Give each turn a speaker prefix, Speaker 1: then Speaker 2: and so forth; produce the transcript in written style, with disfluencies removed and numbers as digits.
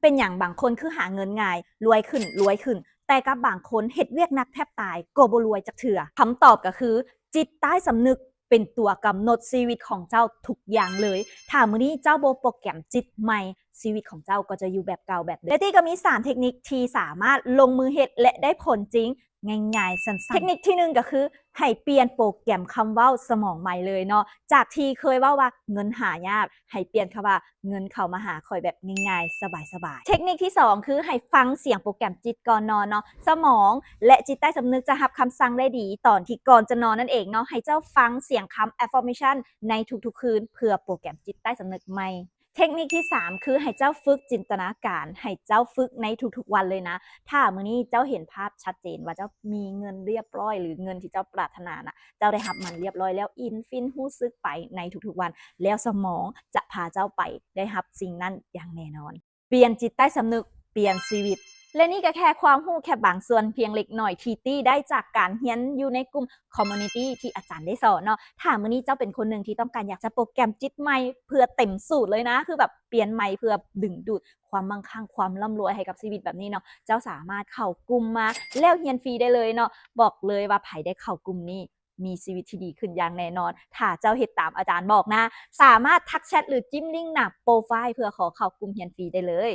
Speaker 1: เป็นอย่างบางคนคือหาเงินง่ายรวยขึ้นแต่กับบางคนเฮ็ดเวียกหนักแทบตายก็บ่รวยจักเทื่อคำตอบก็คือจิตใต้สำนึกเป็นตัวกำหนดชีวิตของเจ้าทุกอย่างเลยถ้ามื้อนี้เจ้าบ่โปรแกรมจิตใหม่ชีวิตของเจ้าก็จะอยู่แบบเก่าแบบเดิมและตี้ก็มี3เทคนิคที่สามารถลงมือเฮ็ดและได้ผลจริงง่ายๆสั้นๆเทคนิคที่1ก็คือให้เปลี่ยนโปรแกรมคำเว้าสมองใหม่เลยเนาะจากที่เคยเว้าว่าเงินหายากให้เปลี่ยนคำว่าเงินเข้ามาหาข่อยแบบง่ายๆสบายๆเทคนิคที่2คือให้ฟังเสียงโปรแกรมจิตก่อนนอนเนาะสมองและจิตใต้สำนึกจะรับคำสั่งได้ดีตอนที่ก่อนจะนอนนั่นเองเนาะให้เจ้าฟังเสียงคำ affirmation ในทุกๆคืนเพื่อโปรแกรมจิตใต้สำนึกใหม่เทคนิคที่3คือให้เจ้าฝึกจินตนาการให้เจ้าฝึกในทุกๆวันเลยนะถ้ามื้อนี้เจ้าเห็นภาพชัดเจนว่าเจ้ามีเงินเรียบร้อยหรือเงินที่เจ้าปรารถนานะเจ้าได้รับมันเรียบร้อยแล้วอินฟินรู้สึกไปในทุกๆวันแล้วสมองจะพาเจ้าไปได้รับสิ่งนั้นอย่างแน่นอนเปลี่ยนจิตใต้สำนึกเปลี่ยนชีวิตและนี่ก็แค่ความรู้แค่บางส่วนเพียงเล็กน้อยที่ตี้ได้จากการเรียนอยู่ในกลุ่มคอมมูนิตี้ที่อาจารย์ได้สอนเนาะถ้ามื้อนี้เจ้าเป็นคนหนึ่งที่ต้องการอยากจะโปรแกรมจิตใหม่เพื่อเต็มสูตรเลยนะคือแบบเปลี่ยนใหม่เพื่อดึงดูดความมั่งคั่งความร่ำรวยให้กับชีวิตแบบนี้เนาะเจ้าสามารถเข้ากลุ่มมาแล้วเรียนฟรีได้เลยเนาะบอกเลยว่าไผได้เข้ากลุ่มนี้มีชีวิตที่ดีขึ้นอย่างแน่นอนถ้าเจ้าเฮ็ดตามอาจารย์บอกนะสามารถทักแชทหรือจิ้มลิงก์หน้าโปรไฟล์เพื่อขอเข้ากลุ่มเรียนฟรีได้เลย